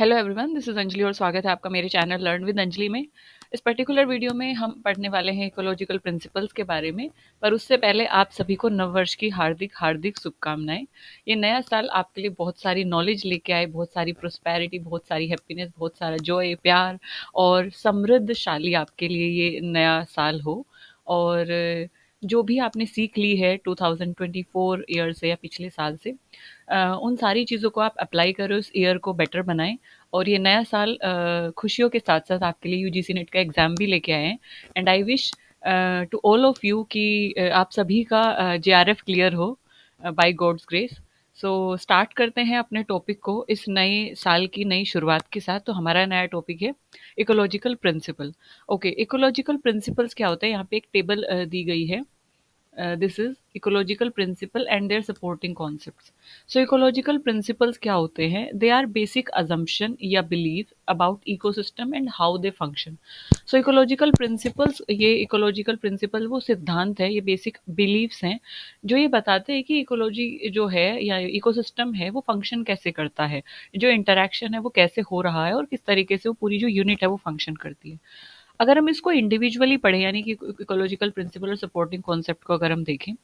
Hello everyone, this is Anjali और स्वागत है आपका मेरे चैनल लर्न विद अंजलि में। इस पर्टिकुलर वीडियो में हम पढ़ने वाले हैं इकोलॉजिकल प्रिंसिपल्स के बारे में। पर उससे पहले आप सभी को नववर्ष की हार्दिक हार्दिक शुभकामनाएं। ये नया साल आपके लिए बहुत सारी नॉलेज लेके आए, बहुत सारी प्रोस्पेरिटी, बहुत सारी हैप्पीनेस, बहुत सारा जॉय, प्यार और समृद्धशाली आपके लिए ये नया साल हो। और जो भी आपने सीख ली है 2024 ईयर से या पिछले साल से, उन सारी चीज़ों को आप अप्लाई करो, इस ईयर को बेटर बनाएं। और ये नया साल खुशियों के साथ साथ आपके लिए यूजीसी नेट का एग्ज़ाम भी लेके आए हैं। And I wish to all of you कि आप सभी का जेआरएफ क्लियर हो by god's grace. So start करते हैं अपने टॉपिक को इस नए साल की नई शुरुआत के साथ। तो हमारा नया टॉपिक है ecological principle. Okay, ecological principles क्या होता है? यहाँ पे एक टेबल दी गई है। This is ecological principle and their supporting concepts. So ecological principles क्या होते हैं? दे आर बेसिक अजम्पशन या believe about ecosystem and how they function. So ecological principles, ये इकोलॉजिकल प्रिंसिपल वो सिद्धांत है, ये बेसिक बिलीव्स हैं जो ये बताते हैं कि इकोलॉजी जो है या इकोसिस्टम है वो फंक्शन कैसे करता है, जो इंटरेक्शन है वो कैसे हो रहा है और किस तरीके से वो पूरी जो यूनिट है वो फंक्शन करती है। अगर हम इसको इंडिविजुअली पढ़ें, यानी कि इकोलॉजिकल प्रिंसिपल और सपोर्टिंग कॉन्सेप्ट को अगर हम देखें,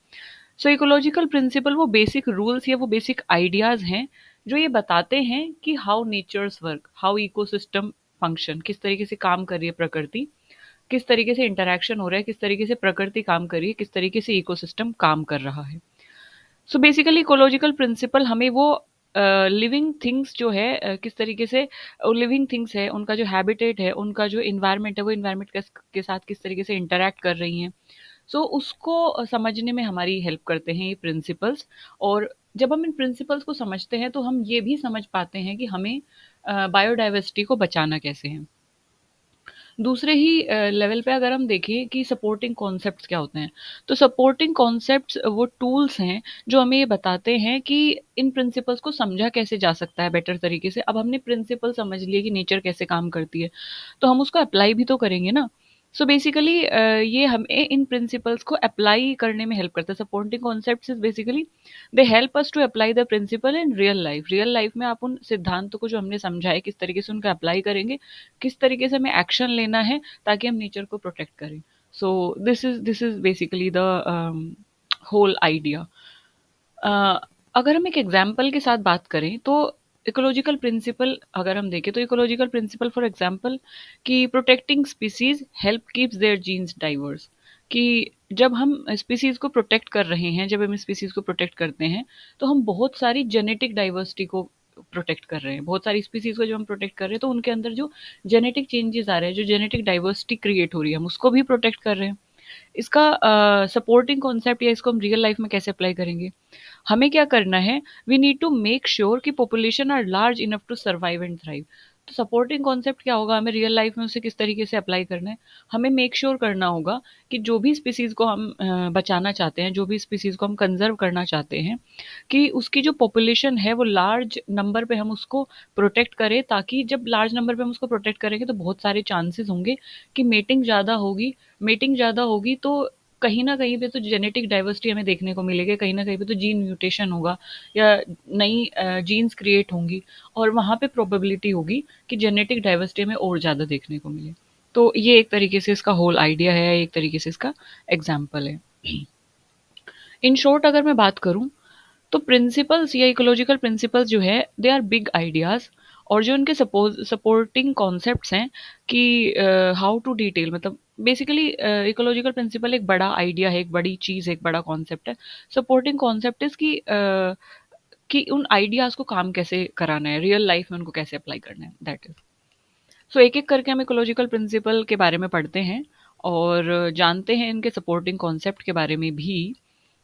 सो इकोलॉजिकल प्रिंसिपल वो बेसिक रूल्स या वो बेसिक आइडियाज हैं जो ये बताते हैं कि how natures work, how ecosystem function, किस तरीके से काम कर रही है प्रकृति, किस तरीके से इंटरेक्शन हो रहा है, किस तरीके से प्रकृति काम कर रही है, किस तरीके से इकोसिस्टम काम कर रहा है। सो बेसिकली इकोलॉजिकल प्रिंसिपल हमें वो लिविंग थिंग्स जो है, किस तरीके से लिविंग थिंग्स है, उनका जो हैबिटेट है, उनका जो इन्वायरमेंट है, वो इन्वायरमेंट के साथ किस तरीके से इंटरेक्ट कर रही हैं। सो उसको समझने में हमारी हेल्प करते हैं ये प्रिंसिपल्स। और जब हम इन प्रिंसिपल्स को समझते हैं तो हम ये भी समझ पाते हैं कि हमें बायोडाइवर्सिटी को बचाना कैसे है। दूसरे ही लेवल पे अगर हम देखें कि सपोर्टिंग कॉन्सेप्ट्स क्या होते हैं, तो सपोर्टिंग कॉन्सेप्ट्स वो टूल्स हैं जो हमें ये बताते हैं कि इन प्रिंसिपल्स को समझा कैसे जा सकता है बेटर तरीके से। अब हमने प्रिंसिपल समझ लिए कि नेचर कैसे काम करती है, तो हम उसको अप्लाई भी तो करेंगे ना। सो बेसिकली ये हमें इन प्रिंसिपल्स को अप्लाई करने में हेल्प करता है। Supporting concepts is basically they help us to apply the principle in real life. Real life में आप उन सिद्धांतों को जो हमने समझा है किस तरीके से उनका अप्लाई करेंगे, किस तरीके से हमें एक्शन लेना है ताकि हम नेचर को प्रोटेक्ट करें। So this is basically the whole idea. अगर हम एक एग्जाम्पल के साथ बात करें तो इकोलॉजिकल प्रिंसिपल अगर हम देखें तो इकोलॉजिकल प्रिंसिपल फॉर एग्जांपल कि protecting species help keeps their genes diverse. कि जब हम स्पीसीज को प्रोटेक्ट कर रहे हैं, जब हम स्पीसीज को प्रोटेक्ट करते हैं तो हम बहुत सारी जेनेटिक डाइवर्सिटी को प्रोटेक्ट कर रहे हैं। बहुत सारी स्पीसीज को जब हम प्रोटेक्ट कर रहे हैं तो उनके अंदर जो जेनेटिक चेंजेस आ रहे हैं, जो जेनेटिक डाइवर्सिटी क्रिएट हो रही है, हम उसको भी प्रोटेक्ट कर रहे हैं। इसका सपोर्टिंग कॉन्सेप्ट या इसको हम रियल लाइफ में कैसे अप्लाई करेंगे? हमें क्या करना है? We need to make sure कि population are large enough to survive and thrive. तो सपोर्टिंग कॉन्सेप्ट क्या होगा? हमें रियल लाइफ में उसे किस तरीके से अप्लाई करना है? हमें मेक श्योर करना होगा कि जो भी स्पीसीज को हम बचाना चाहते हैं, जो भी स्पीसीज को हम कंजर्व करना चाहते हैं, कि उसकी जो पॉपुलेशन है वो लार्ज नंबर पे हम उसको प्रोटेक्ट करें, ताकि जब लार्ज नंबर पे हम उसको प्रोटेक्ट करेंगे तो बहुत सारे चांसेस होंगे कि मेटिंग ज़्यादा होगी। मेटिंग ज़्यादा होगी तो कहीं न कहीं पे तो जेनेटिक डाइवर्सिटी हमें देखने को मिलेगी, कहीं न कहीं पे तो जीन म्यूटेशन होगा या नई जीन्स क्रिएट होंगी, और वहाँ पे प्रोबेबिलिटी होगी कि जेनेटिक डाइवर्सिटी हमें और ज़्यादा देखने को मिले। तो ये एक तरीके से इसका होल आइडिया है, एक तरीके से इसका एग्ज़ाम्पल है। इन शॉर्ट अगर मैं बात करूँ तो प्रिंसिपल्स या इकोलॉजिकल प्रिंसिपल्स जो है दे आर बिग आइडियाज। और जो उनके सपोर्टिंग कॉन्सेप्ट्स हैं कि हाउ टू डिटेल, मतलब बेसिकली इकोलॉजिकल प्रिंसिपल एक बड़ा आइडिया है, एक बड़ी चीज़ है, एक बड़ा कॉन्सेप्ट है। सपोर्टिंग कॉन्सेप्ट इज कि उन आइडियाज को काम कैसे कराना है, रियल लाइफ में उनको कैसे अप्लाई करना है, दैट इज। सो एक एक करके हम इकोलॉजिकल प्रिंसिपल के बारे में पढ़ते हैं और जानते हैं इनके सपोर्टिंग कॉन्सेप्ट के बारे में भी।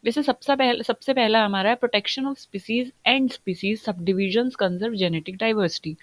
वैसे सबसे पहला हमारा है protection of species and species sub divisions conserve genetic diversity.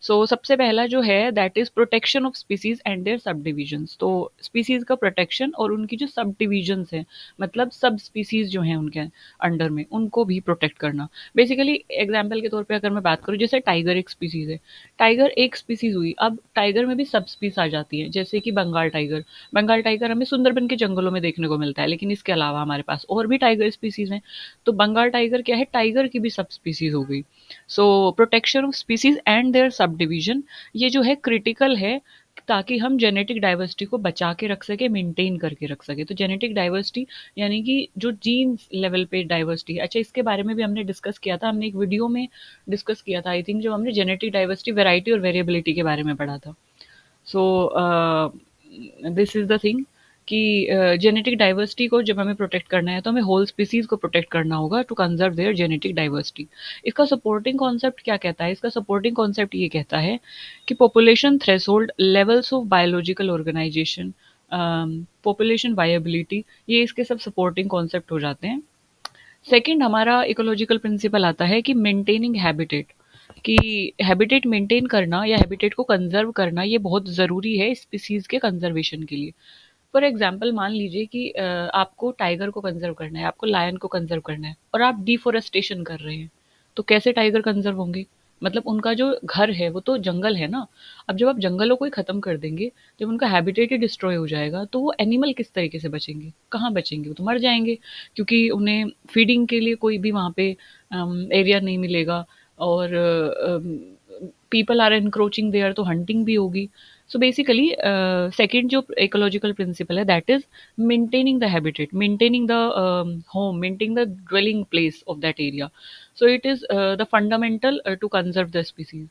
So सबसे पहला जो है that is protection of species and their sub divisions. तो स्पीसीज का प्रोटेक्शन और उनकी जो सब डिविजन्स हैं, मतलब सब स्पीसीज जो हैं उनके अंडर में, उनको भी प्रोटेक्ट करना। बेसिकली एग्जाम्पल के तौर पे अगर मैं बात करूँ, जैसे टाइगर एक स्पीसीज है, टाइगर एक स्पीसीज हुई, अब टाइगर में भी सब स्पीस आ जाती है, जैसे कि बंगाल टाइगर। बंगाल टाइगर हमें सुंदरबन के जंगलों में देखने को मिलता है, लेकिन इसके अलावा हमारे पास और भी टाइगर स्पीसीज हैं। तो बंगाल टाइगर क्या है? टाइगर की भी सब स्पीसीज हो गई। So protection of species and their sub sub division, ये जो है क्रिटिकल है ताकि हम जेनेटिक डाइवर्सिटी को बचा के रख सके, मेंटेन करके रख सके। तो जेनेटिक डाइवर्सिटी यानी कि जो जीन्स लेवल पे डाइवर्सिटी है। अच्छा, इसके बारे में भी हमने डिस्कस किया था, हमने एक वीडियो में डिस्कस किया था आई थिंक, जो हमने जेनेटिक डाइवर्सिटी, वैरायटी और वेरिएबिलिटी के बारे में पढ़ा था। सो दिस इज द थिंग कि जेनेटिक डाइवर्सिटी को जब हमें प्रोटेक्ट करना है तो हमें होल स्पीसीज को प्रोटेक्ट करना होगा to conserve their genetic diversity. इसका सपोर्टिंग कॉन्सेप्ट क्या कहता है? इसका सपोर्टिंग कॉन्सेप्ट ये कहता है कि population threshold, levels of biological organization, population viability, ये इसके सब सपोर्टिंग कॉन्सेप्ट हो जाते हैं। सेकंड हमारा इकोलॉजिकल प्रिंसिपल आता है कि मेंटेनिंग हैबिटेट, कि हैबिटेट मेंटेन करना या हैबिटेट को कंजर्व करना ये बहुत ज़रूरी है स्पीसीज़ के कंजर्वेशन के लिए। फॉर एग्जाम्पल मान लीजिए कि आपको टाइगर को कंजर्व करना है, आपको लायन को कंजर्व करना है और आप डिफोरेस्टेशन कर रहे हैं, तो कैसे टाइगर कंजर्व होंगे? मतलब उनका जो घर है वो तो जंगल है ना। अब जब आप जंगलों को ही खत्म कर देंगे, जब उनका हैबिटेट ही डिस्ट्रॉय हो जाएगा, तो वो एनिमल किस तरीके से बचेंगे? कहाँ बचेंगे? वो तो मर जाएंगे, क्योंकि उन्हें फीडिंग के लिए कोई भी वहाँ पे एरिया नहीं मिलेगा। और पीपल आर एनक्रोचिंग देयर, तो हंटिंग भी होगी। सो बेसिकली सेकंड जो इकोलॉजिकल प्रिंसिपल है that is maintaining the habitat, maintaining the home, maintaining the dwelling place of that area. So it is the fundamental to conserve the species.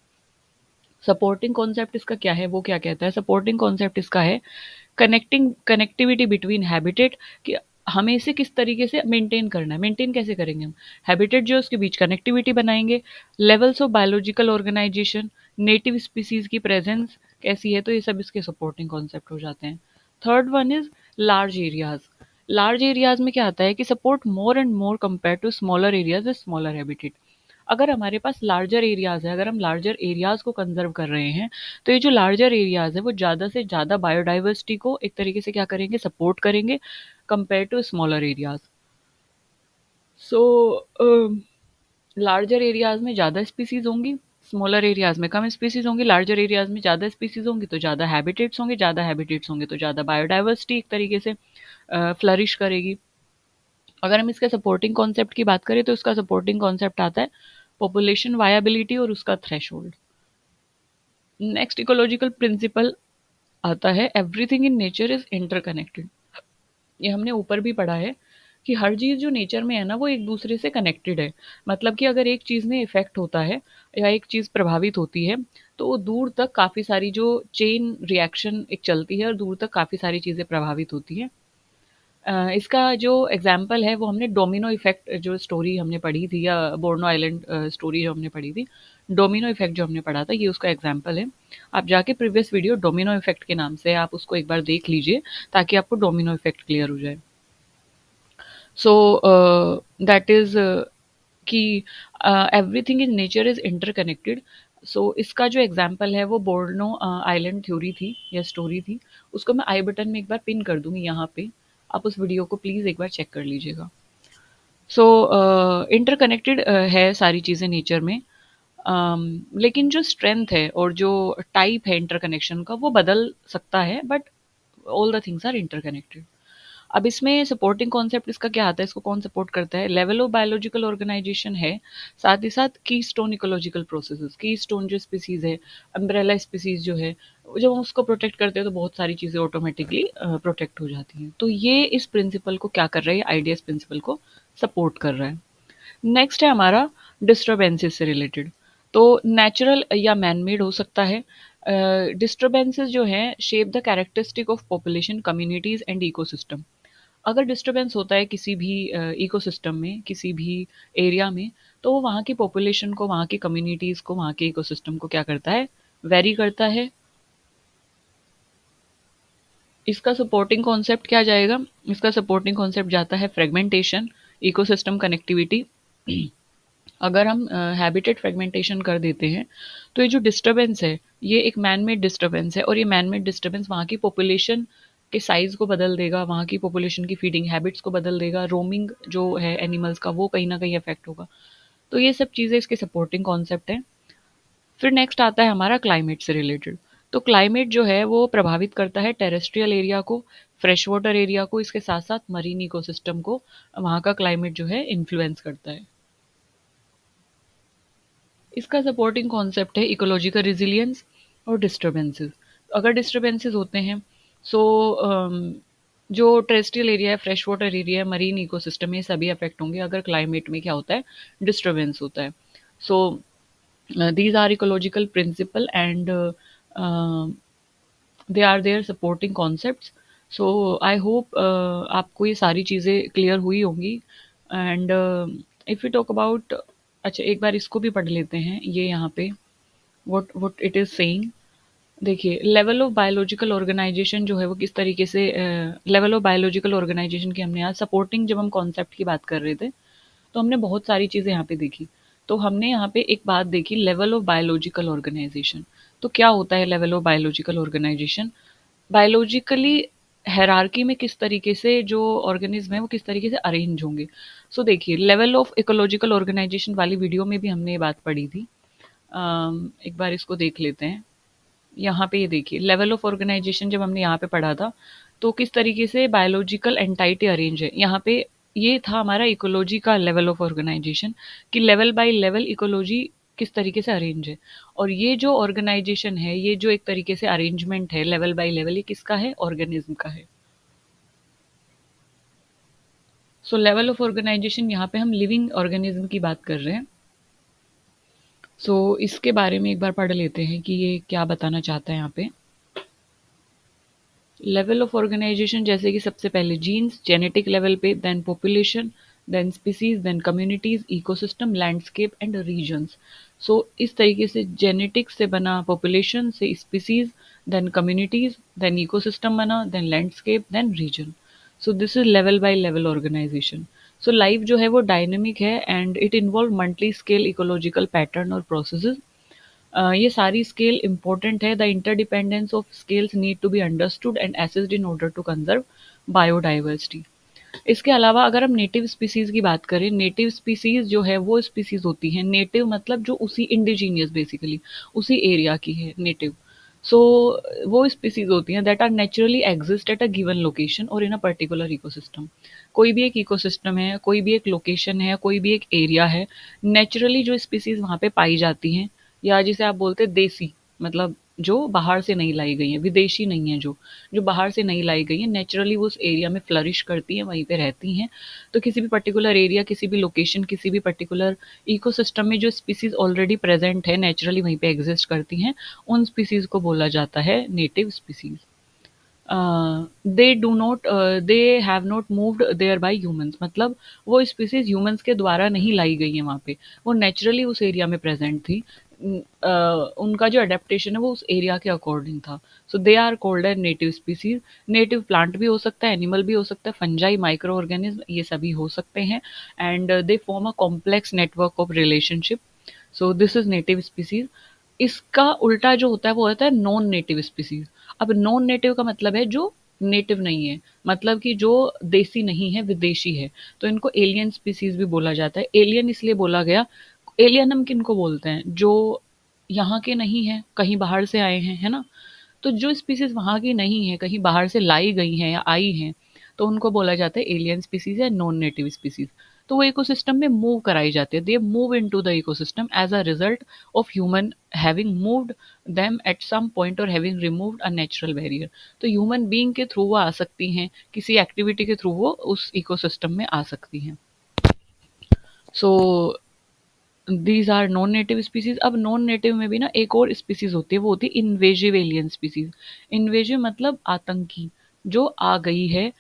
Supporting concept इसका क्या है? वो क्या कहता है? Supporting concept इसका है कनेक्टिविटी बिटवीन हैबिटेट, कि हमें इसे किस तरीके से मेंटेन करना है। मेंटेन कैसे करेंगे हम? हैबिटेट जो है उसके बीच कनेक्टिविटी बनाएंगे। Levels of biological organization, native species की प्रेजेंस कैसी है, तो ये सब इसके सपोर्टिंग कॉन्सेप्ट हो जाते हैं। Third one is large areas. Large areas में क्या आता है कि support more and more compare to smaller areas with smaller habitat. अगर हमारे पास लार्जर एरियाज है, अगर हम लार्जर एरियाज को कंजर्व कर रहे हैं, तो ये जो लार्जर एरियाज है वो ज़्यादा से ज़्यादा बायोडाइवर्सिटी को एक तरीके से क्या करेंगे? सपोर्ट करेंगे compare to smaller areas. So larger areas में ज़्यादा स्पीसीज होंगी, स्मॉलर एरियाज में कम स्पीसीज होंगी। लार्जर एरियाज में ज़्यादा स्पीसीज होंगी तो ज़्यादा हैबिटेट्स होंगे, ज़्यादा हैबिटेट्स होंगे तो ज़्यादा बायोडाइवर्सिटी एक तरीके से फ्लरिश करेगी। अगर हम इसके सपोर्टिंग कॉन्सेप्ट की बात करें तो इसका सपोर्टिंग कॉन्सेप्ट आता है पॉपुलेशन वायबिलिटी और उसका थ्रेशोल्ड। नेक्स्ट इकोलॉजिकल प्रिंसिपल आता है everything in nature is interconnected. ये हमने ऊपर भी पढ़ा है कि हर चीज़ जो नेचर में है ना वो एक दूसरे से कनेक्टेड है। मतलब कि अगर एक चीज़ में इफेक्ट होता है या एक चीज़ प्रभावित होती है, तो वो दूर तक काफ़ी सारी जो चेन रिएक्शन एक चलती है और दूर तक काफ़ी सारी चीज़ें प्रभावित होती हैं। इसका जो एग्जाम्पल है वो हमने डोमिनो इफेक्ट जो स्टोरी हमने पढ़ी थी, या बोर्नो आइलैंड स्टोरी जो हमने पढ़ी थी, डोमिनो इफेक्ट जो हमने पढ़ा था, ये उसका एग्जाम्पल है। आप जाके प्रीवियस वीडियो डोमिनो इफेक्ट के नाम से आप उसको एक बार देख लीजिए ताकि आपको डोमिनो इफेक्ट क्लियर हो जाए। सो दैट इज कि everything in nature is interconnected. So इसका जो एग्जाम्पल है वो बोर्नो आइलैंड थ्योरी थी या स्टोरी थी। उसको मैं आई बटन में एक बार पिन कर दूंगी यहाँ पे, आप उस वीडियो को प्लीज़ एक बार चेक कर लीजिएगा। सो इंटरकनेक्टेड है सारी चीज़ें नेचर में। लेकिन जो स्ट्रेंथ है और जो टाइप है इंटरकनेक्शन का वो बदल सकता है, but all the things are interconnected. अब इसमें सपोर्टिंग कॉन्सेप्ट इसका क्या आता है? इसको कौन सपोर्ट करता है? लेवल ऑफ बायोलॉजिकल ऑर्गेनाइजेशन है, साथ ही साथ की स्टोन इकोलॉजिकल प्रोसेसेस। की स्टोन जो स्पीसीज है, अम्ब्रेला स्पीसीज जो है, जब हम उसको प्रोटेक्ट करते हैं तो बहुत सारी चीज़ें ऑटोमेटिकली प्रोटेक्ट हो जाती हैं। तो ये इस प्रिंसिपल को क्या कर रहा है? आइडियस प्रिंसिपल को सपोर्ट कर रहा है। नेक्स्ट है हमारा डिस्टर्बेंसेस से रिलेटेड। तो नेचुरल या मैनमेड हो सकता है। डिस्टर्बेंसेस जो हैं shape the characteristic of population, communities and ecosystem. अगर डिस्टरबेंस होता है किसी भी इकोसिस्टम में, किसी भी एरिया में, तो वो वहाँ की पॉपुलेशन को, वहाँ की कम्युनिटीज़ को, वहाँ के इकोसिस्टम को क्या करता है? वेरी करता है। इसका सपोर्टिंग कॉन्सेप्ट क्या जाएगा? इसका सपोर्टिंग कॉन्सेप्ट जाता है फ्रेगमेंटेशन, इकोसिस्टम कनेक्टिविटी। अगर हम हैबिटेट फ्रेगमेंटेशन कर देते हैं तो ये जो डिस्टरबेंस है ये एक मैन मेड डिस्टरबेंस है, और ये मैन मेड डिस्टरबेंस वहाँ की पॉपुलेशन के साइज़ को बदल देगा, वहाँ की पॉपुलेशन की फीडिंग हैबिट्स को बदल देगा, रोमिंग जो है एनिमल्स का वो कहीं ना कहीं अफेक्ट होगा। तो ये सब चीज़ें इसके सपोर्टिंग कॉन्सेप्ट हैं। फिर नेक्स्ट आता है हमारा क्लाइमेट से रिलेटेड। तो क्लाइमेट जो है वो प्रभावित करता है टेरेस्ट्रियल एरिया को, फ्रेश वाटर एरिया को, इसके साथ साथ मरीन इकोसिस्टम को। वहाँ का क्लाइमेट जो है इन्फ्लुएंस करता है। इसका सपोर्टिंग कॉन्सेप्ट है इकोलॉजिकल रिजिलियंस और डिस्टर्बेंसेस। अगर डिस्टर्बेंसेस होते हैं, सो जो टेरेस्ट्रियल एरिया है, फ्रेश वाटर एरिया है, मरीन इकोसिस्टम है, ये सभी अफेक्ट होंगे अगर क्लाइमेट में क्या होता है, डिस्टर्बेंस होता है। सो these are ecological principle and they are their supporting concepts. So I hope आपको ये सारी चीज़ें क्लियर हुई होंगी। And if you talk about, अच्छा एक बार इसको भी पढ़ लेते हैं, ये यहाँ पे व्हाट इट इज़ सेइंग। देखिए, लेवल ऑफ बायोलॉजिकल ऑर्गेनाइजेशन जो है वो किस तरीके से, लेवल ऑफ बायोलॉजिकल ऑर्गेनाइजेशन की हमने आज सपोर्टिंग, जब हम कॉन्सेप्ट की बात कर रहे थे तो हमने बहुत सारी चीज़ें यहाँ पे देखी। तो हमने यहाँ पे एक बात देखी, लेवल ऑफ बायोलॉजिकल ऑर्गेनाइजेशन। तो क्या होता है level of biological organization? Biologically hierarchy में किस तरीके से जो ऑर्गेनिज्म है वो किस तरीके से अरेंज होंगे। सो देखिए, लेवल ऑफ इकोलॉजिकल ऑर्गेनाइजेशन वाली वीडियो में भी हमने ये बात पढ़ी थी। एक बार इसको देख लेते हैं। यहाँ पे ये देखिए, लेवल ऑफ ऑर्गेनाइजेशन जब हमने यहाँ पे पढ़ा था तो किस तरीके से बायोलॉजिकल एंटाइटी अरेंज है। यहाँ पे ये था हमारा इकोलॉजी का लेवल ऑफ ऑर्गेनाइजेशन, कि लेवल बाय लेवल इकोलॉजी किस तरीके से अरेंज है। और ये जो ऑर्गेनाइजेशन है, ये जो एक तरीके से अरेंजमेंट है लेवल बाय लेवल, ये किसका है? ऑर्गेनिज्म का है। सो लेवल ऑफ ऑर्गेनाइजेशन, यहाँ पे हम लिविंग ऑर्गेनिज्म की बात कर रहे हैं। सो इसके बारे में एक बार पढ़ लेते हैं कि ये क्या बताना चाहता है यहाँ पे। लेवल ऑफ ऑर्गेनाइजेशन, जैसे कि सबसे पहले जीन्स जेनेटिक लेवल पे, then population, then species, then communities, ecosystem, landscape and regions. So इस तरीके से जेनेटिक्स से बना, पॉपुलेशन से species, then communities, then ecosystem बना, then landscape, then region. So this is level by level organisation. So life जो है वो डायनेमिक है and it involve multi scale ecological pattern और प्रोसेसेस। ये सारी स्केल इंपॉर्टेंट है। The interdependence of scales need to be understood and assessed in order to conserve biodiversity. इसके अलावा अगर हम नेटिव स्पीसीज की बात करें, नेटिव स्पीसीज जो है वो स्पीसीज होती हैं, नेटिव मतलब जो उसी इंडिजीनियस, बेसिकली उसी एरिया की है नेटिव। सो वो स्पीसीज होती हैं that are naturally exist at a given location और इन अ पर्टिकुलर इकोसिस्टम। कोई भी एक इकोसिस्टम है, कोई भी एक लोकेशन है, कोई भी एक एरिया है, नेचुरली जो स्पीसीज वहाँ पे पाई जाती हैं, या जिसे आप बोलते हैं देसी, मतलब जो बाहर से नहीं लाई गई हैं, विदेशी नहीं है, जो जो बाहर से नहीं लाई गई हैं, नेचुरली वो उस एरिया में फ्लरिश करती हैं, वहीं पे रहती हैं। तो किसी भी पर्टिकुलर एरिया, किसी भी लोकेशन, किसी भी पर्टिकुलर इकोसिस्टम में जो स्पीसीज ऑलरेडी प्रेजेंट है, नेचुरली वहीं पे एग्जिस्ट करती हैं, उन स्पीसीज को बोला जाता है native species. They do not, they have not moved there by humans, मतलब वो स्पीसीज ह्यूमंस के द्वारा नहीं लाई गई है वहाँ पे, वो नेचुरली उस एरिया में प्रेजेंट थी। उनका जो अडेप्टेशन है वो उस एरिया के अकॉर्डिंग था। So they are called as native species. Native plant भी हो सकता है, एनिमल भी हो सकता है, फंजाई, माइक्रो ऑर्गेनिज्म, ये सभी हो सकते हैं। And they form a complex network of relationship. So this is native species. इसका उल्टा जो होता है वो होता है नॉन नेटिव स्पीसीज। अब नॉन नेटिव का मतलब है जो नेटिव नहीं है, मतलब कि जो देसी नहीं है, विदेशी है। तो इनको एलियन स्पीसीज भी बोला जाता है। एलियन इसलिए बोला गया, एलियन हम किनको बोलते हैं? जो यहाँ के नहीं है, कहीं बाहर से आए हैं, है ना। तो जो स्पीसीज वहाँ की नहीं है, कहीं बाहर से लाई गई हैं या आई हैं, तो उनको बोला जाता है एलियन स्पीसीज या नॉन नेटिव स्पीसीज। तो वो इकोसिस्टम में मूव कराई जाती है, they move into the ecosystem as a result of human having moved them at some point और having removed a natural barrier. तो ह्यूमन बीइंग के थ्रू वो आ सकती हैं, किसी एक्टिविटी के थ्रू वो उस इकोसिस्टम में आ सकती हैं। So these are non native species. अब नॉन नेटिव में भी ना एक और स्पीसीज होती है, वो होती है इन्वेजिव एलियन स्पीसीज। इन्वेजिव मतलब आतंकी, जो आ गई है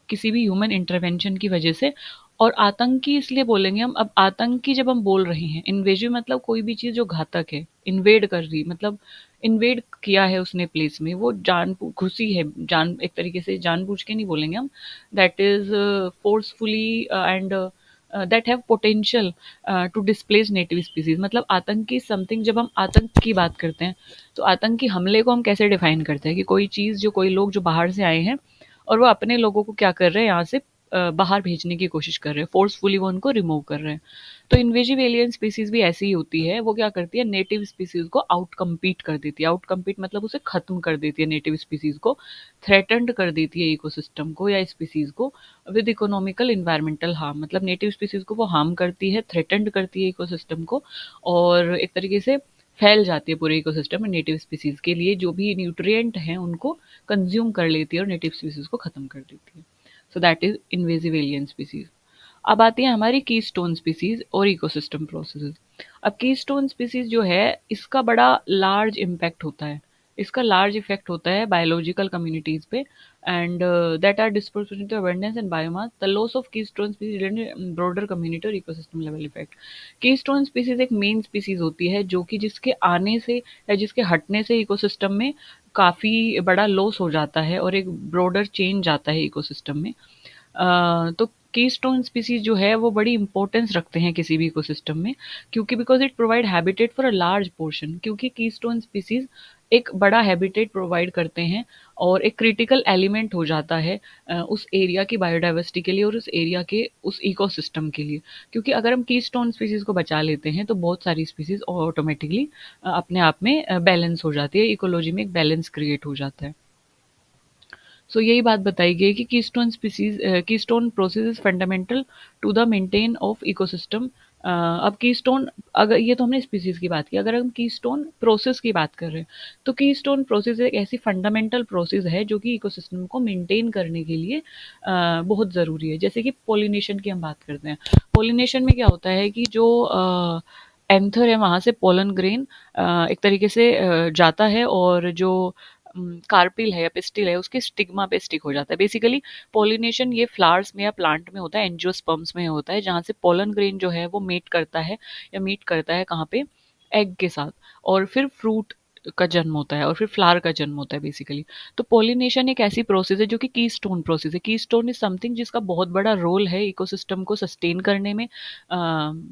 किसी भी ह्यूमन इंटरवेंशन की वजह से। और आतंकी इसलिए बोलेंगे हम, अब आतंकी जब हम बोल रहे हैं, इन्वेजिव मतलब कोई भी चीज़ जो घातक है, इन्वेड कर रही, मतलब इन्वेड किया है उसने प्लेस में, वो जान घुसी है, जान एक तरीके से जानबूझ के नहीं बोलेंगे हम, that is forcefully and that have potential to displace native species. मतलब आतंकी समथिंग, जब हम आतंक की बात करते हैं तो आतंकी हमले को हम कैसे डिफाइन करते हैं, कि कोई चीज़, जो कोई लोग जो बाहर से आए हैं और वो अपने लोगों को क्या कर रहे हैं, यहाँ से बाहर भेजने की कोशिश कर रहे हैं, फोर्सफुली वो उनको रिमूव कर रहे हैं। तो इन्वेजिव एलियन स्पीसीज भी ऐसी ही होती है, वो क्या करती है, नेटिव स्पीसीज को आउट कम्पीट कर देती है। आउट कम्पीट मतलब उसे खत्म कर देती है, नेटिव स्पीसीज को थ्रेटन्ड कर देती है इकोसिस्टम को या स्पीसीज को विद इकोनॉमिकल इन्वायरमेंटल हार्म। मतलब नेटिव स्पीसीज को वो हार्म करती है, थ्रेटन्ड करती है इकोसिस्टम को, और एक तरीके से फैल जाती है पूरे इकोसिस्टम में। नेटिव स्पीसीज के लिए जो भी न्यूट्रिएंट हैं उनको कंज्यूम कर लेती है और नेटिव स्पीसीज को खत्म कर देती है। So that is invasive alien species. अब आती है हमारी कीस्टोन स्पीसीज और इकोसिस्टम प्रोसेसेस। अब कीस्टोन स्पीसीज जो है, इसका बड़ा लार्ज इम्पैक्ट होता है, इसका लार्ज इफेक्ट होता है बायोलॉजिकल कम्युनिटीज पे, and that are disproportionate abundance and biomass, the loss of keystone species broader community और ecosystem level effect. Keystone species एक मेन स्पीसीज होती है जो कि जिसके आने से या जिसके हटने से इकोसिस्टम में काफ़ी बड़ा लॉस हो जाता है और एक ब्रॉडर चेंज आता है इकोसिस्टम में। तो कीस्टोन स्पीसीज जो है वो बड़ी इंपॉर्टेंस रखते हैं किसी भी इकोसिस्टम में, क्योंकि because it provide habitat for a large portion, क्योंकि कीस्टोन स्पीसीज एक बड़ा हैबिटेट प्रोवाइड करते हैं और एक क्रिटिकल एलिमेंट हो जाता है उस एरिया की बायोडाइवर्सिटी के लिए और उस एरिया के उस इकोसिस्टम के लिए। क्योंकि अगर हम कीस्टोन स्पीसीज को बचा लेते हैं तो बहुत सारी स्पीसीज ऑटोमेटिकली अपने आप में बैलेंस हो जाती है, इकोलॉजी में एक बैलेंस क्रिएट हो जाता है। सो यही बात बताई गई कि keystone species, keystone process is fundamental to the maintain of ecosystem. अब कीस्टोन, अगर ये तो हमने स्पीसीज की बात की, अगर हम कीस्टोन प्रोसेस की बात कर रहे हैं तो कीस्टोन प्रोसेस एक ऐसी फंडामेंटल प्रोसेस है जो कि इकोसिस्टम को मेंटेन करने के लिए बहुत ज़रूरी है। जैसे कि पोलिनेशन की हम बात करते हैं, पोलिनेशन में क्या होता है कि जो एंथर है वहाँ से पोलन ग्रेन एक तरीके से जाता है, और जो कार्पिल है या पिस्टिल है उसके स्टिग्मा पे स्टिक हो जाता है। बेसिकली पोलिनेशन ये फ्लावर्स में या प्लांट में होता है, एंजियोस्पर्म्स में होता है, जहाँ से पोलन ग्रेन जो है वो मेट करता है या मीट करता है कहाँ पे, एग के साथ, और फिर फ्रूट का जन्म होता है और फिर फ्लावर का जन्म होता है बेसिकली। तो पोलिनेशन एक ऐसी प्रोसेस है जो कि कीस्टोन प्रोसेस है। कीस्टोन इज समथिंग जिसका बहुत बड़ा रोल है इकोसिस्टम को सस्टेन करने में,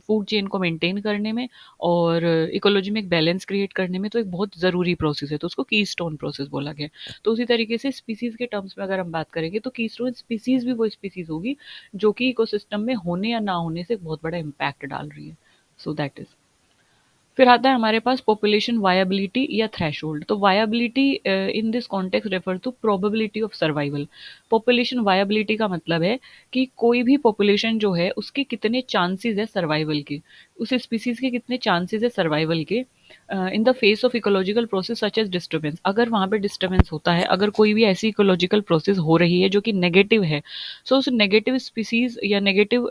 फूड चेन को मेंटेन करने में, और इकोलॉजी में एक बैलेंस क्रिएट करने में। तो एक बहुत ज़रूरी प्रोसेस है, तो उसको कीस्टोन प्रोसेस बोला गया। तो उसी तरीके से स्पीसीज के टर्म्स में अगर हम बात करेंगे तो कीस्टोन स्पीसीज भी वो स्पीसीज होगी जो कि इकोसिस्टम में होने या ना होने से एक बहुत बड़ा इम्पैक्ट डाल रही है। So that is. फिर आता है हमारे पास पॉपुलेशन वायबिलिटी या थ्रेशोल्ड। तो viability in this context refer to probability of survival. Population viability का मतलब है कि कोई भी पॉपुलेशन जो है उसके कितने चांसेस है सर्वाइवल के, उस स्पीसीज के कितने चांसेस है सर्वाइवल के in the face of ecological process such as disturbance. अगर वहाँ पे डिस्टर्बेंस होता है, अगर कोई भी ऐसी इकोलॉजिकल प्रोसेस हो रही है जो कि नेगेटिव है, सो उस नेगेटिव स्पीसीज या नेगेटिव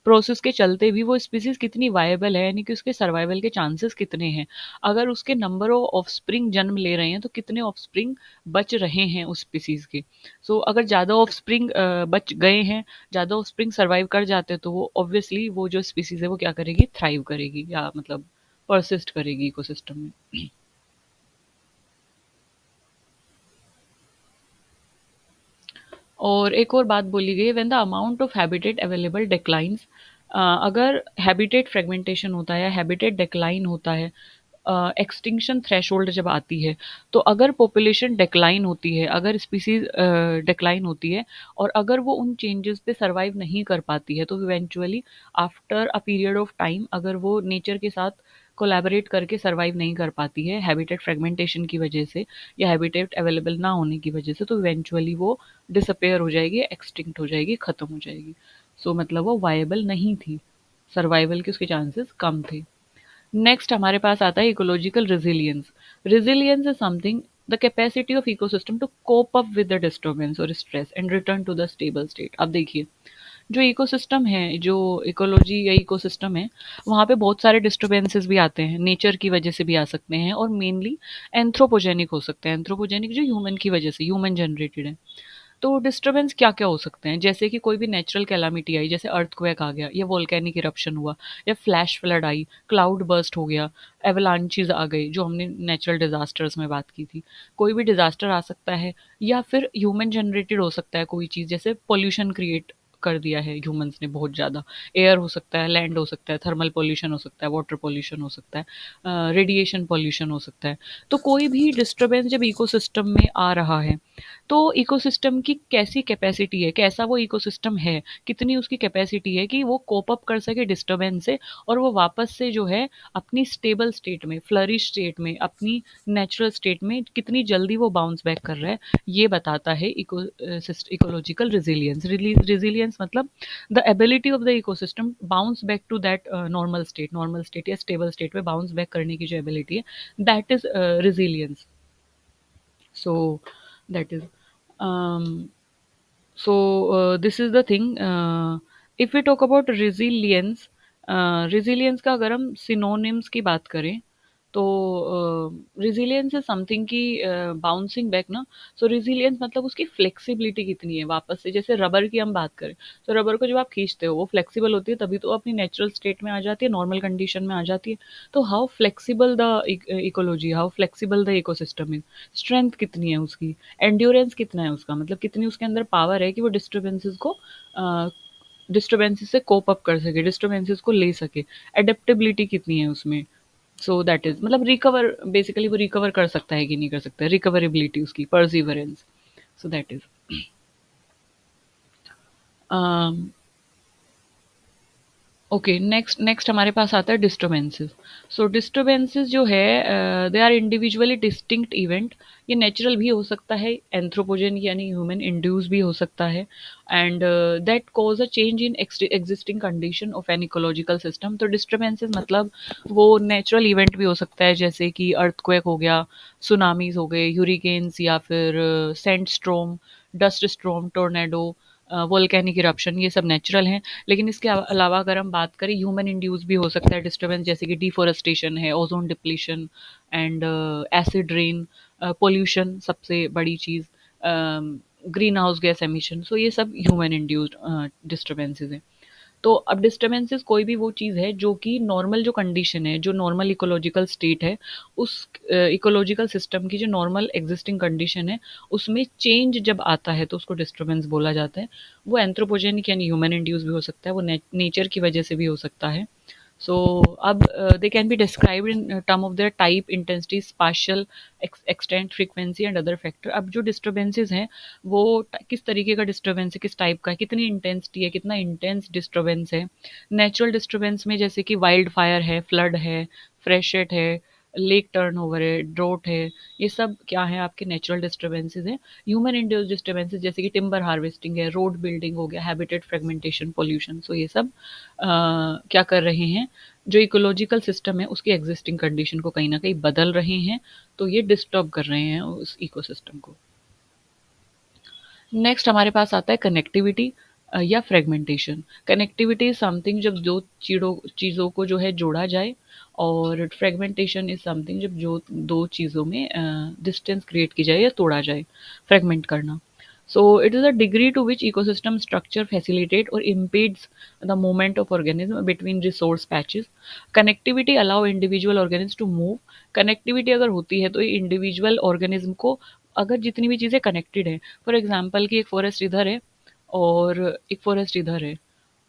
प्रोसेस के चलते भी वो स्पीसीज कितनी वायबल है, यानी कि उसके सर्वाइवल के चांसेस कितने हैं। अगर उसके नंबर ऑफ ऑफस्प्रिंग जन्म ले रहे हैं तो कितने ऑफस्प्रिंग बच रहे हैं उस स्पीसीज के। सो अगर ज़्यादा ऑफस्प्रिंग बच गए हैं, ज़्यादा ऑफस्प्रिंग सर्वाइव कर जाते हैं, तो वो ऑब्वियसली वो जो स्पीसीज है वो क्या करेगी, थ्राइव करेगी या मतलब परसिस्ट करेगी इकोसिस्टम में। और एक और बात बोली गई है, when the amount of habitat available declines. अगर हैबिटेट फ्रेगमेंटेशन होता है, हैबिटेट डिक्लाइन होता है, एक्सटिंक्शन थ्रेशोल्ड जब आती है, तो अगर पॉपुलेशन डिक्लाइन होती है, अगर स्पीसीज डिक्लाइन होती है और अगर वो उन चेंजेस पे सर्वाइव नहीं कर पाती है, तो eventually after a period of time अगर वो नेचर के साथ कोलैबोरेट करके सर्वाइव नहीं कर पाती है हैबिटेट फ्रेगमेंटेशन की वजह से या हैबिटेट अवेलेबल ना होने की वजह से, तो इवेंचुअली वो डिसअपेयर हो जाएगी, एक्सटिंक्ट हो जाएगी, खत्म हो जाएगी। सो मतलब वो वायबल नहीं थी, सर्वाइवल के उसके चांसेस कम थे। नेक्स्ट हमारे पास आता है ecological resilience. Resilience is something the capacity of ecosystem to cope up with the disturbance और stress and return to the stable state. अब देखिए, जो इकोसिस्टम है, जो इकोलॉजी या इकोसिस्टम है, वहाँ पे बहुत सारे डिस्टर्बेंसेस भी आते हैं, नेचर की वजह से भी आ सकते हैं और मेनली एंथ्रोपोजेनिक हो सकते हैं। एंथ्रोपोजेनिक जो ह्यूमन की वजह से, ह्यूमन जनरेटेड है। तो डिस्टर्बेंस क्या क्या हो सकते हैं, जैसे कि कोई भी नेचुरल कैलामिटी आई, जैसे अर्थक्वेक आ गया या वोल्केनिक इरप्शन हुआ या फ्लैश फ्लड आई, क्लाउड बर्स्ट हो गया, एवलांचेस आ गई जो हमने नेचुरल डिजास्टर्स में बात की थी। कोई भी डिजास्टर आ सकता है, या फिर ह्यूमन जनरेटेड हो सकता है कोई चीज़, जैसे पोल्यूशन क्रिएट कर दिया है ह्यूमंस ने बहुत ज़्यादा। एयर हो सकता है, लैंड हो सकता है, थर्मल पोल्यूशन हो सकता है, वाटर पोल्यूशन हो सकता है, रेडिएशन पोल्यूशन हो सकता है। तो कोई भी डिस्टर्बेंस जब इकोसिस्टम में आ रहा है तो इकोसिस्टम की कैसी कैपेसिटी है, कैसा वो इकोसिस्टम है, कितनी उसकी कैपेसिटी है कि वो कोप अप कर सके डिस्टर्बेंस से, और वो वापस से जो है अपनी स्टेबल स्टेट में, फ्लरिश स्टेट में, अपनी नेचुरल स्टेट में कितनी जल्दी वो बाउंस बैक कर रहा है, ये बताता है इकोलॉजिकल रिजिलियंस। रिजिलियंस मतलब the ability of the ecosystem bounce back to that normal state या स्टेबल स्टेट में बाउंस बैक करने की जो एबिलिटी है, that is resilience. So that is um, this is the thing. If we talk about resilience, resilience का अगर हम synonyms की बात करें, तो resilience is something की bouncing back ना, so resilience मतलब उसकी flexibility कितनी है वापस से। जैसे रबर की हम बात करें, तो रबर को जब आप खींचते हो वो flexible होती है, तभी तो वो अपनी natural state में आ जाती है, normal condition में आ जाती है। तो how flexible the ecology, how flexible the ecosystem is, strength कितनी है उसकी, एंड्योरेंस कितना है उसका, मतलब कितनी उसके अंदर पावर है कि वो डिस्टर्बेंसेस को डिस्टर्बेंसेस से कोप अप कर सके, डिस्टर्बेंसेस को ले सके, एडेप्टेबिलिटी कितनी है उसमें। सो दैट इज मतलब रिकवर, बेसिकली वो रिकवर कर सकता है कि नहीं कर सकता, रिकवरेबिलिटी उसकी, perseverance. So that is okay. Next next हमारे पास आता है डिस्टर्बेंसेस। सो डिस्टर्बेंसेस जो है they are individually distinct event. ये नेचुरल भी हो सकता है, एंथ्रोपोजन यानी ह्यूमन इंड्यूस भी हो सकता है, and that cause a change in existing condition of an ecological system. तो डिस्टर्बेंसेस मतलब वो नेचुरल इवेंट भी हो सकता है, जैसे कि अर्थक्वेक हो गया, सुनामीज हो गए, ह्यूरिकेन्स, या फिर send स्ट्रोम, dust स्ट्रोम, tornado, volcanic eruption, ये सब नेचुरल हैं। लेकिन इसके अलावा अगर हम बात करें, ह्यूमन इंड्यूस भी हो सकता है डिस्टर्बेंस, जैसे कि डिफोरेस्टेशन है, ozone depletion, and acid rain, pollution सबसे बड़ी चीज़, ग्रीन हाउस गैस एमिशन। सो ये सब ह्यूमन इंड्यूस्ड डिस्टर्बेंसेज हैं। तो अब डिस्टर्बेंसेस कोई भी वो चीज़ है जो कि नॉर्मल जो कंडीशन है, जो नॉर्मल इकोलॉजिकल स्टेट है, उस इकोलॉजिकल सिस्टम की जो नॉर्मल एग्जिस्टिंग कंडीशन है, उसमें चेंज जब आता है तो उसको डिस्टर्बेंस बोला जाता है। वो एंथ्रोपोजेनिक यानी ह्यूमन इंड्यूस भी हो सकता है, वो नेचर की वजह से भी हो सकता है। So अब they can be described in term of their type, intensity, spatial extent, frequency and other factor। अब जो disturbances हैं वो किस तरीके का डिस्टर्बेंस है, किस टाइप का है, कितनी इंटेंसिटी है, कितना इंटेंस डिस्टर्बेंस है। नेचुरल डिस्टर्बेंस में जैसे कि वाइल्ड फायर है, फ्लड है, फ्रेशेट है, लेक टर्न ओवर है, ड्रोट है, ये सब क्या है आपके नेचुरल डिस्टर्बेंसेज हैं। ह्यूमन इंड्यूस्ड डिस्टर्बेंसेज जैसे कि टिम्बर हार्वेस्टिंग है, रोड बिल्डिंग हो गया, हैबिटेट फ्रेगमेंटेशन, पोल्यूशन। सो ये सब क्या कर रहे हैं, जो इकोलॉजिकल सिस्टम है उसकी एग्जिस्टिंग कंडीशन को कहीं ना कहीं बदल रहे हैं, तो ये डिस्टर्ब कर रहे हैं उस इकोसिस्टम को। नेक्स्ट हमारे पास आता है कनेक्टिविटी या फ्रेगमेंटेशन। कनेक्टिविटी इज समथिंग जब दो चीज़ों को जो है जोड़ा जाए, और फ्रेगमेंटेशन इज समथिंग जब जो दो चीज़ों में डिस्टेंस क्रिएट की जाए या तोड़ा जाए, फ्रेगमेंट करना। So it is a degree to which ecosystem structure facilitate or impedes the movement of organism between resource patches. Connectivity allow individual organisms to move। Connectivity अगर होती है तो ये individual organism को, अगर जितनी भी चीज़ें कनेक्टेड हैं, फॉर एग्जांपल कि एक फॉरेस्ट इधर है और एक फॉरेस्ट इधर है,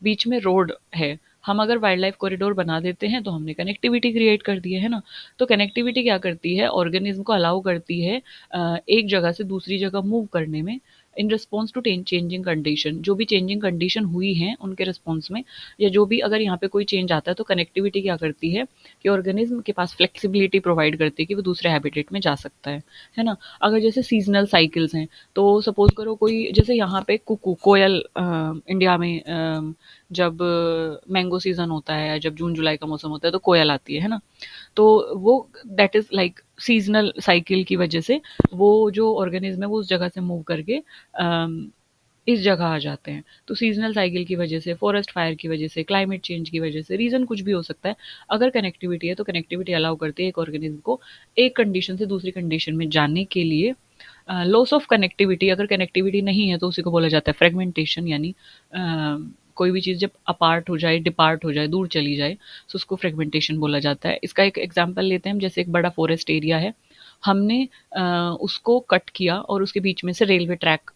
बीच में रोड है, हम अगर वाइल्ड लाइफ कॉरिडोर बना देते हैं तो हमने कनेक्टिविटी क्रिएट कर दी है ना। तो कनेक्टिविटी क्या करती है, ऑर्गेनिज्म को अलाउ करती है एक जगह से दूसरी जगह मूव करने में, in response to changing condition. जो भी चेंजिंग कंडीशन हुई है उनके रिस्पॉन्स में, या जो भी अगर यहाँ पे कोई चेंज आता है, तो कनेक्टिविटी क्या करती है कि ऑर्गेनिज्म के पास फ्लेक्सिबिलिटी प्रोवाइड करती है कि वो दूसरे हैबिटेट में जा सकता है ना। अगर जैसे सीजनल साइकिल्स हैं, तो सपोज करो कोई, जैसे यहाँ पे कुकू कोयल, इंडिया में जब मैंगो सीजन होता है, जब जून जुलाई का मौसम होता है, तो कोयल आती है ना। तो वो that is like seasonal cycle की वजह से वो जो ऑर्गेनिज्म है वो उस जगह से मूव करके इस जगह आ जाते हैं। तो सीजनल साइकिल की वजह से, फॉरेस्ट फायर की वजह से, क्लाइमेट चेंज की वजह से, रीज़न कुछ भी हो सकता है। अगर कनेक्टिविटी है तो कनेक्टिविटी अलाउ करती है एक ऑर्गेनिज्म को एक कंडीशन से दूसरी कंडीशन में जाने के लिए। लॉस ऑफ कनेक्टिविटी, अगर कनेक्टिविटी नहीं है तो उसी को बोला जाता है फ्रेगमेंटेशन, यानी कोई भी चीज़ जब अपार्ट हो जाए, डिपार्ट हो जाए, दूर चली जाए, तो उसको फ्रेगमेंटेशन बोला जाता है। इसका एक एग्जांपल लेते हैं हम, जैसे एक बड़ा फॉरेस्ट एरिया है, हमने उसको कट किया और उसके बीच में से रेलवे ट्रैक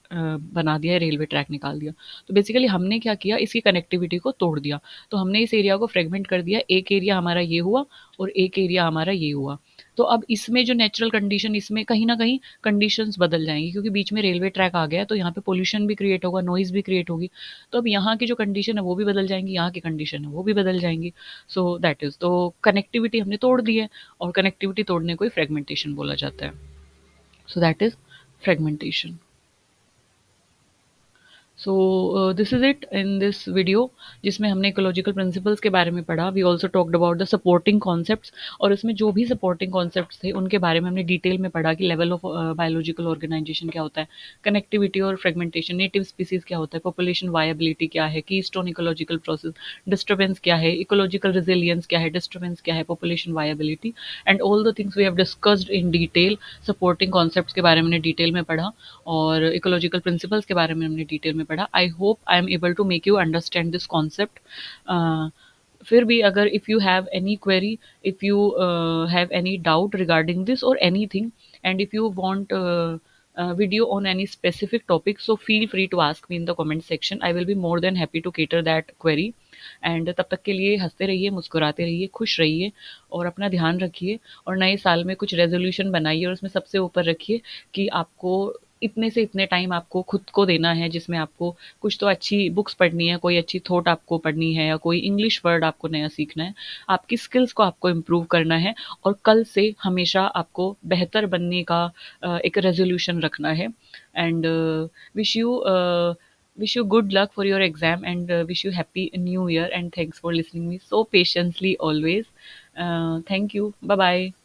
बना दिया, रेलवे ट्रैक निकाल दिया। तो बेसिकली हमने क्या किया, इसकी कनेक्टिविटी को तोड़ दिया। तो हमने इस एरिया को फ्रेगमेंट कर दिया, एक एरिया हमारा ये हुआ और एक एरिया हमारा ये हुआ। तो अब इसमें जो नेचुरल कंडीशन, इसमें कहीं न कहीं कंडीशंस बदल जाएँगी, क्योंकि बीच में रेलवे ट्रैक आ गया है, तो यहाँ पे पॉल्यूशन भी क्रिएट होगा, नॉइज़ भी क्रिएट होगी। तो अब यहाँ की जो कंडीशन है वो भी बदल जाएँगी, यहाँ की कंडीशन है वो भी बदल जाएँगी। सो दैट इज़, तो कनेक्टिविटी हमने तोड़ दी है, और कनेक्टिविटी तोड़ने को ही फ्रेगमेंटेशन बोला जाता है। So that is fragmentation. So this is it in this video, जिसमें हमने इकोलॉजिकल प्रिंसिपल्स के बारे में पढ़ा। We also talked about the supporting concepts, और इसमें जो भी सपोर्टिंग कॉन्सेप्ट्स थे उनके बारे में हमने डिटेल में पढ़ा कि लेवल ऑफ बायोलॉजिकल ऑर्गेनाइजेशन क्या होता है, कनेक्टिविटी और फ्रेगमेंटेशन, नेटिव स्पीसीज क्या होता है, पॉपुलेशन वायबिलिटी क्या है, कीस्टोन इकोलॉजिकल प्रोसेस, डिस्टर्बेंस क्या है, इकोलॉजिकल रिजिलियंस क्या है, डिस्टर्बेंस क्या है, population viability, and all the things we have discussed in detail. Supporting concepts के बारे में हमने डिटेल में पढ़ा, और इकोलॉजिकल प्रिंसिपल्स के बारे में हमने डिटेल में पढ़ा। I hope I am able to make you understand this concept. फिर भी अगर if you have any query, if you have any doubt regarding this और anything, and if you want video on any specific topic, so feel free to ask me in the comment section. I will be more than happy to cater that query. And तब तक के लिए हंसते रहिए, मुस्कुराते रहिए, खुश रहिए, और अपना ध्यान रखिए, और नए साल में कुछ रेजोल्यूशन बनाइए, और उसमें सबसे ऊपर रखिए कि आपको इतने से इतने टाइम आपको खुद को देना है, जिसमें आपको कुछ तो अच्छी बुक्स पढ़नी है, कोई अच्छी थॉट आपको पढ़नी है, या कोई इंग्लिश वर्ड आपको नया सीखना है, आपकी स्किल्स को आपको इम्प्रूव करना है, और कल से हमेशा आपको बेहतर बनने का एक रेजोल्यूशन रखना है। And wish you wish you good luck for your exam, and wish you happy new year, and thanks for listening me so patiently always. Thank you, bye bye.